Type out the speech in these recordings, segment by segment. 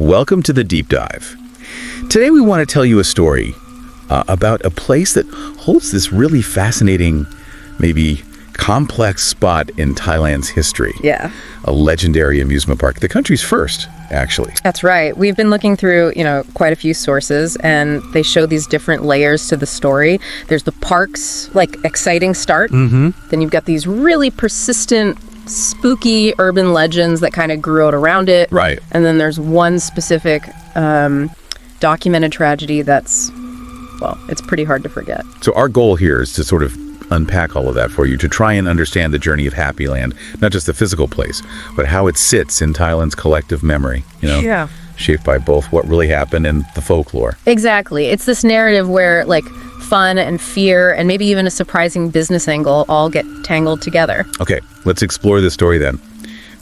Welcome to the Deep Dive. Today we want to tell you a story about a place that holds this really fascinating, maybe complex spot in Thailand's history. Yeah. A legendary amusement park, the country's first, actually. That's right. We've been looking through, quite a few sources, and they show these different layers to the story. There's the park's, exciting start. Mm-hmm. Then you've got these really persistent, spooky urban legends that kind of grew out around it. Right. And then there's one specific documented tragedy that's, it's pretty hard to forget. So our goal here is to sort of unpack all of that for you, to try and understand the journey of Happy Land, not just the physical place, but how it sits in Thailand's collective memory, Yeah. shaped by both what really happened and the folklore. Exactly. It's this narrative where, fun and fear and maybe even a surprising business angle all get tangled together. Okay, let's explore this story then.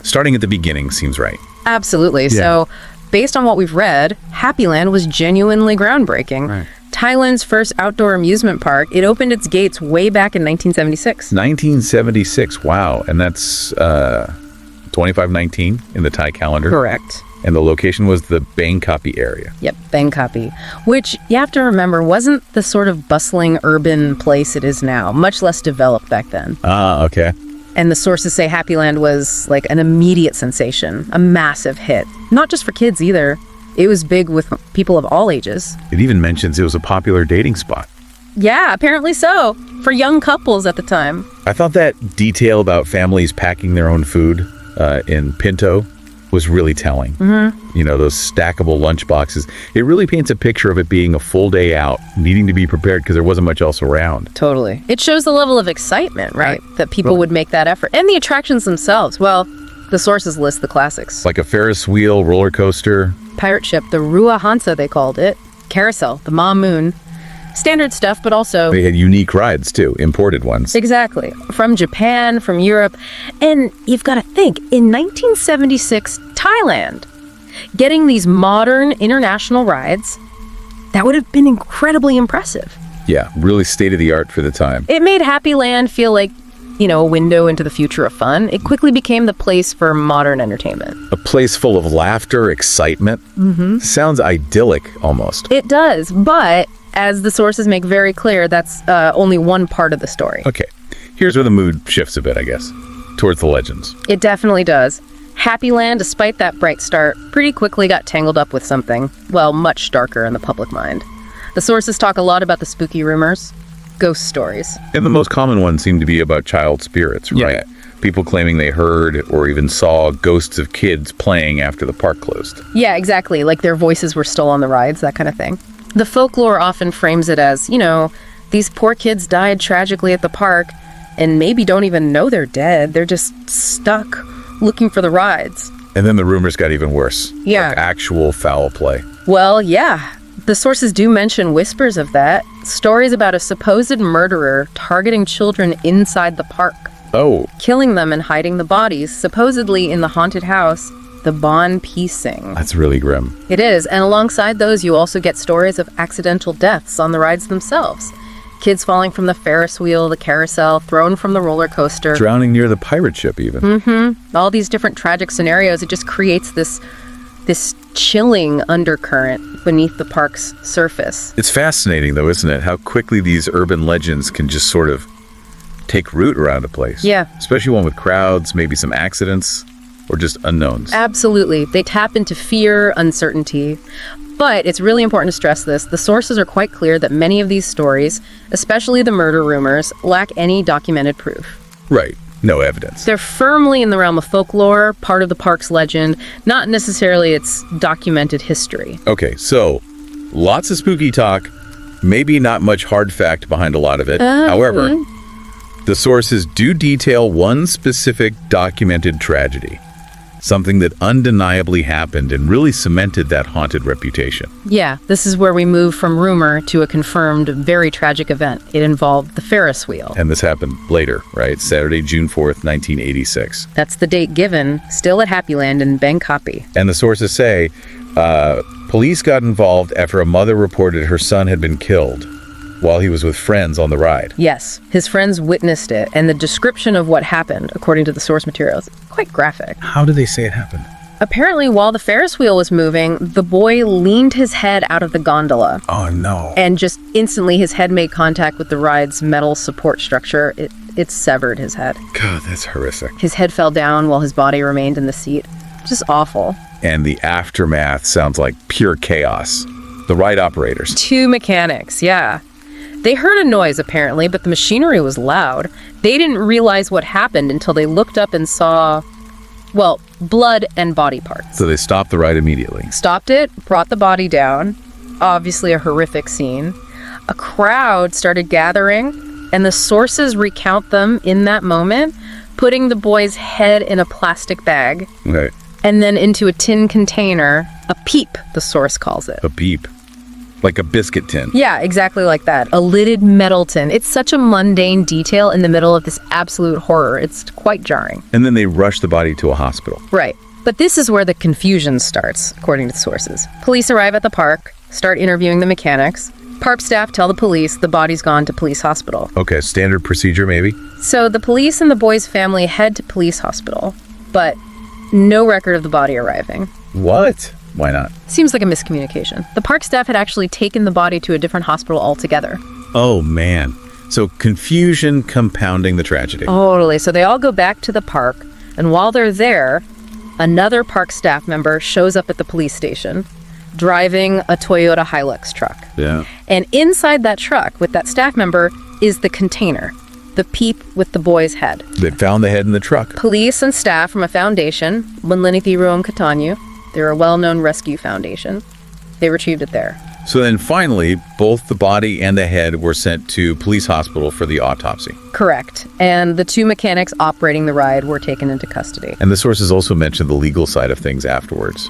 Starting at the beginning seems right. Absolutely. Yeah. So, based on what we've read, Happy Land was genuinely groundbreaking. Right. Thailand's first outdoor amusement park, it opened its gates way back in 1976. 1976, wow. And that's 2519 in the Thai calendar. Correct. And the location was the Bang Kapi area. Yep, Bang Kapi, which you have to remember wasn't the sort of bustling urban place it is now, much less developed back then. Ah, okay. And the sources say Happy Land was an immediate sensation, a massive hit. Not just for kids either. It was big with people of all ages. It even mentions it was a popular dating spot. Yeah, apparently so. For young couples at the time. I thought that detail about families packing their own food in Pinto was really telling. Mm-hmm. Those stackable lunch boxes. It really paints a picture of it being a full day out, needing to be prepared because there wasn't much else around. Totally. It shows the level of excitement, right? That people would make that effort. And the attractions themselves. Well, the sources list the classics. Like a Ferris wheel, roller coaster. Pirate ship, the Rua Hansa they called it. Carousel, the Ma Moon. Standard stuff, but also... They had unique rides, too, imported ones. Exactly. From Japan, from Europe. And you've got to think, in 1976, Thailand, getting these modern international rides, that would have been incredibly impressive. Yeah, really state-of-the-art for the time. It made Happy Land feel like, a window into the future of fun. It quickly became the place for modern entertainment. A place full of laughter, excitement. Mm-hmm. Sounds idyllic, almost. It does, but... as the sources make very clear, that's only one part of the story. Okay, here's where the mood shifts a bit, I guess, towards the legends. It definitely does. Happy Land, despite that bright start, pretty quickly got tangled up with something, much darker in the public mind. The sources talk a lot about the spooky rumors, ghost stories. And the most common ones seem to be about child spirits, right? Yeah. People claiming they heard or even saw ghosts of kids playing after the park closed. Yeah, exactly, like their voices were still on the rides, that kind of thing. The folklore often frames it as, these poor kids died tragically at the park and maybe don't even know they're dead. They're just stuck looking for the rides. And then the rumors got even worse. Yeah. Like actual foul play. Well, yeah. The sources do mention whispers of that. Stories about a supposed murderer targeting children inside the park. Oh. Killing them and hiding the bodies, supposedly in the haunted house, the Bon Pising. That's really grim. It is, and alongside those, you also get stories of accidental deaths on the rides themselves. Kids falling from the Ferris wheel, the carousel, thrown from the roller coaster. Drowning near the pirate ship, even. Mm-hmm. All these different tragic scenarios, it just creates this chilling undercurrent beneath the park's surface. It's fascinating, though, isn't it? How quickly these urban legends can just sort of take root around a place. Yeah. Especially one with crowds, maybe some accidents, or just unknowns. Absolutely. They tap into fear, uncertainty. But it's really important to stress this. The sources are quite clear that many of these stories, especially the murder rumors, lack any documented proof. Right. No evidence. They're firmly in the realm of folklore, part of the park's legend, not necessarily its documented history. Okay, so lots of spooky talk, maybe not much hard fact behind a lot of it. However, the sources do detail one specific documented tragedy. Something that undeniably happened and really cemented that haunted reputation. Yeah, this is where we move from rumor to a confirmed, very tragic event. It involved the Ferris wheel. And this happened later, right? Saturday, June 4th, 1986. That's the date given, still at Happy Land in Bang Kapi. And the sources say, police got involved after a mother reported her son had been killed while he was with friends on the ride. Yes, his friends witnessed it, and the description of what happened, according to the source materials, is quite graphic. How do they say it happened? Apparently, while the Ferris wheel was moving, the boy leaned his head out of the gondola. Oh, no. And just instantly, his head made contact with the ride's metal support structure. It severed his head. God, that's horrific. His head fell down while his body remained in the seat. Just awful. And the aftermath sounds like pure chaos. The ride operators. 2 mechanics, yeah. They heard a noise, apparently, but the machinery was loud. They didn't realize what happened until they looked up and saw, well, blood and body parts. So they stopped the ride immediately. Stopped it, brought the body down. Obviously a horrific scene. A crowd started gathering, and the sources recount them in that moment, putting the boy's head in a plastic bag. Okay. And then into a tin container, a peep, the source calls it. A peep. Like a biscuit tin. Yeah, exactly like that. A lidded metal tin. It's such a mundane detail in the middle of this absolute horror. It's quite jarring. And then they rush the body to a hospital. Right. But this is where the confusion starts, according to the sources. Police arrive at the park, start interviewing the mechanics. Park staff tell the police the body's gone to police hospital. Okay, standard procedure maybe? So the police and the boy's family head to police hospital, but no record of the body arriving. What? Why not? Seems like a miscommunication. The park staff had actually taken the body to a different hospital altogether. Oh, man. So confusion compounding the tragedy. Totally. So they all go back to the park, and while they're there, another park staff member shows up at the police station, driving a Toyota Hilux truck. Yeah. And inside that truck with that staff member is the container, the peep with the boy's head. They found the head in the truck. Police and staff from a foundation, Manlinity Ruam Katanyu, they're a well-known rescue foundation. They retrieved it there. So then finally, both the body and the head were sent to police hospital for the autopsy. Correct. And the 2 mechanics operating the ride were taken into custody. And the sources also mentioned the legal side of things afterwards.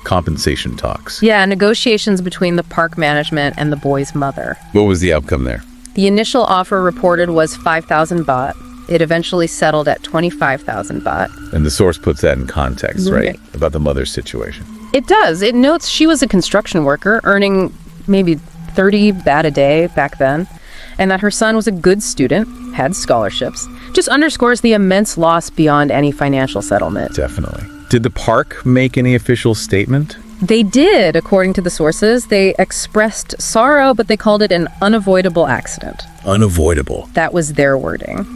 Compensation talks. Yeah, negotiations between the park management and the boy's mother. What was the outcome there? The initial offer reported was 5,000 baht. It eventually settled at 25,000 baht. And the source puts that in context, right? About the mother's situation. It does. It notes she was a construction worker, earning maybe 30 baht a day back then, and that her son was a good student, had scholarships. Just underscores the immense loss beyond any financial settlement. Definitely. Did the park make any official statement? They did, according to the sources. They expressed sorrow, but they called it an unavoidable accident. Unavoidable. That was their wording.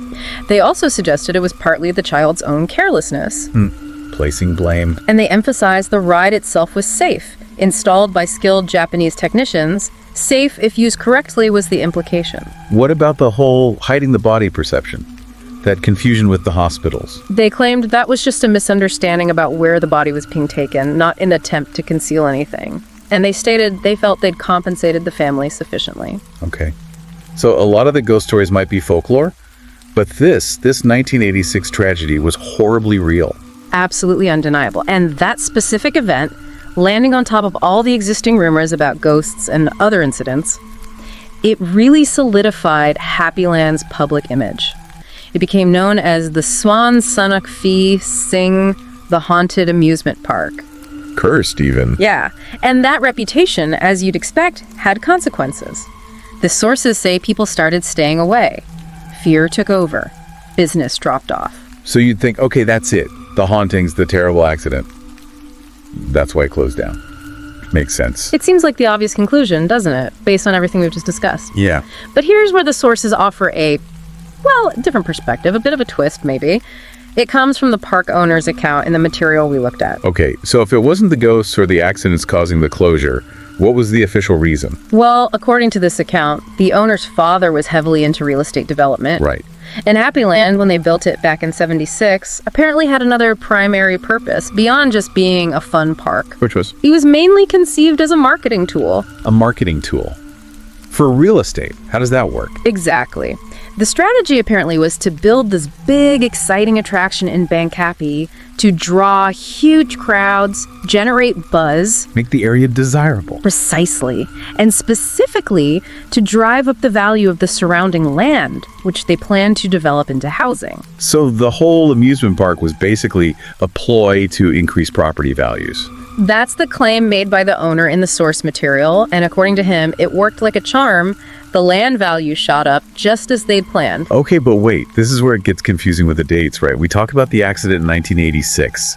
They also suggested it was partly the child's own carelessness. Placing blame. And they emphasized the ride itself was safe, installed by skilled Japanese technicians. Safe, if used correctly, was the implication. What about the whole hiding the body perception? That confusion with the hospitals? They claimed that was just a misunderstanding about where the body was being taken, not an attempt to conceal anything. And they stated they felt they'd compensated the family sufficiently. Okay. So a lot of the ghost stories might be folklore, but this 1986 tragedy was horribly real. Absolutely undeniable. And that specific event, landing on top of all the existing rumors about ghosts and other incidents, it really solidified Happyland's public image. It became known as the Swan Sanuk Phi Sing, the Haunted Amusement Park. Cursed, even. Yeah, and that reputation, as you'd expect, had consequences. The sources say people started staying away. Fear took over. Business dropped off. So you'd think, okay, that's it. The hauntings, the terrible accident. That's why it closed down. Makes sense. It seems like the obvious conclusion, doesn't it? Based on everything we've just discussed. Yeah. But here's where the sources offer a different perspective, a bit of a twist, maybe. It comes from the park owner's account in the material we looked at. Okay, so if it wasn't the ghosts or the accidents causing the closure, what was the official reason? Well, according to this account, the owner's father was heavily into real estate development. Right. And Happyland, when they built it back in '76, apparently had another primary purpose, beyond just being a fun park. Which was? It was mainly conceived as a marketing tool. A marketing tool. For real estate. How does that work? Exactly. The strategy apparently was to build this big, exciting attraction in Bang Kapi to draw huge crowds, generate buzz. Make the area desirable. Precisely. And specifically to drive up the value of the surrounding land, which they planned to develop into housing. So the whole amusement park was basically a ploy to increase property values. That's the claim made by the owner in the source material, and according to him, it worked like a charm. The land value shot up just as they'd planned. Okay, but wait, this is where it gets confusing with the dates, right? We talk about the accident in 1986.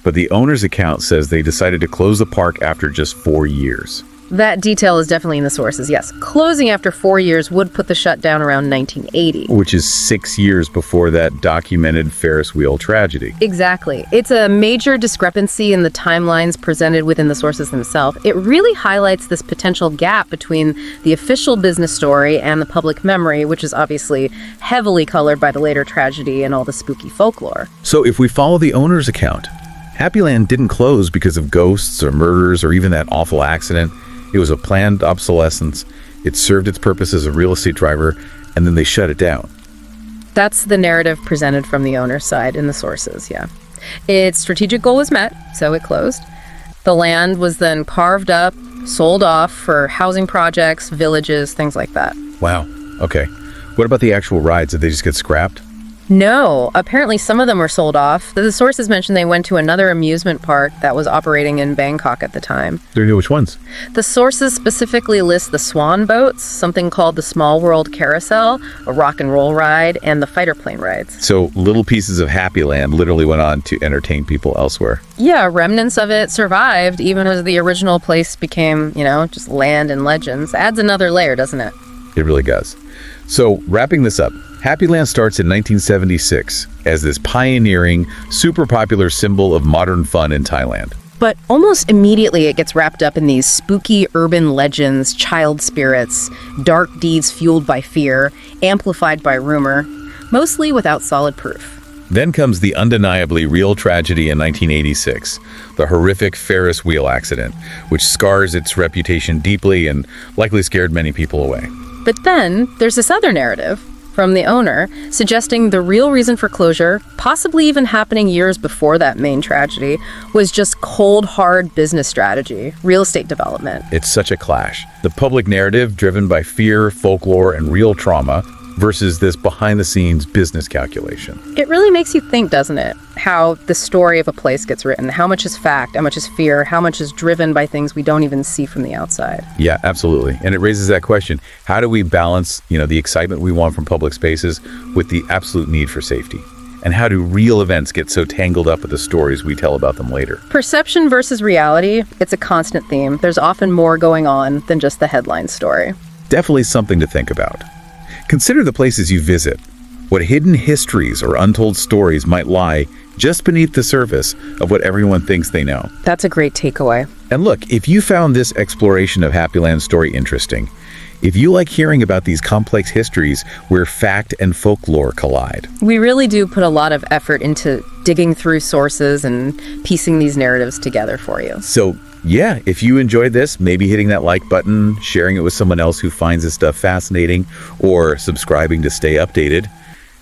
but the owner's account says they decided to close the park after just 4 years. That detail is definitely in the sources, yes. Closing after 4 years would put the shutdown around 1980. Which is 6 years before that documented Ferris wheel tragedy. Exactly. It's a major discrepancy in the timelines presented within the sources themselves. It really highlights this potential gap between the official business story and the public memory, which is obviously heavily colored by the later tragedy and all the spooky folklore. So if we follow the owner's account, Happyland didn't close because of ghosts or murders or even that awful accident. It was a planned obsolescence. It served its purpose as a real estate driver, and then they shut it down. That's the narrative presented from the owner's side in the sources, yeah. Its strategic goal was met, so it closed. The land was then carved up, sold off for housing projects, villages, things like that. Wow. Okay. What about the actual rides? Did they just get scrapped? No, apparently some of them were sold off. The sources mentioned they went to another amusement park that was operating in Bangkok at the time. Which ones? The sources specifically list the swan boats, something called the Small World Carousel, a rock and roll ride, and the fighter plane rides. So little pieces of Happyland literally went on to entertain people elsewhere. Yeah, remnants of it survived, even as the original place became, just land and legends. Adds another layer, doesn't it? It really does. So wrapping this up, Happyland starts in 1976 as this pioneering, super popular symbol of modern fun in Thailand. But almost immediately it gets wrapped up in these spooky urban legends, child spirits, dark deeds fueled by fear, amplified by rumor, mostly without solid proof. Then comes the undeniably real tragedy in 1986, the horrific Ferris wheel accident, which scars its reputation deeply and likely scared many people away. But then there's this other narrative from the owner suggesting the real reason for closure, possibly even happening years before that main tragedy, was just cold, hard business strategy, real estate development. It's such a clash. The public narrative driven by fear, folklore, and real trauma versus this behind-the-scenes business calculation. It really makes you think, doesn't it? How the story of a place gets written. How much is fact? How much is fear? How much is driven by things we don't even see from the outside? Yeah, absolutely. And it raises that question. How do we balance, the excitement we want from public spaces with the absolute need for safety? And how do real events get so tangled up with the stories we tell about them later? Perception versus reality, it's a constant theme. There's often more going on than just the headline story. Definitely something to think about. Consider the places you visit. What hidden histories or untold stories might lie just beneath the surface of what everyone thinks they know. That's a great takeaway. And look, if you found this exploration of Happyland's story interesting, if you like hearing about these complex histories where fact and folklore collide. We really do put a lot of effort into digging through sources and piecing these narratives together for you. So, yeah, if you enjoyed this, maybe hitting that like button, sharing it with someone else who finds this stuff fascinating, or subscribing to stay updated,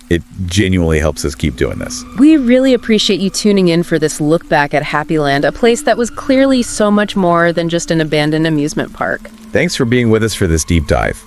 it genuinely helps us keep doing this. We really appreciate you tuning in for this look back at Happyland, a place that was clearly so much more than just an abandoned amusement park. Thanks for being with us for this deep dive.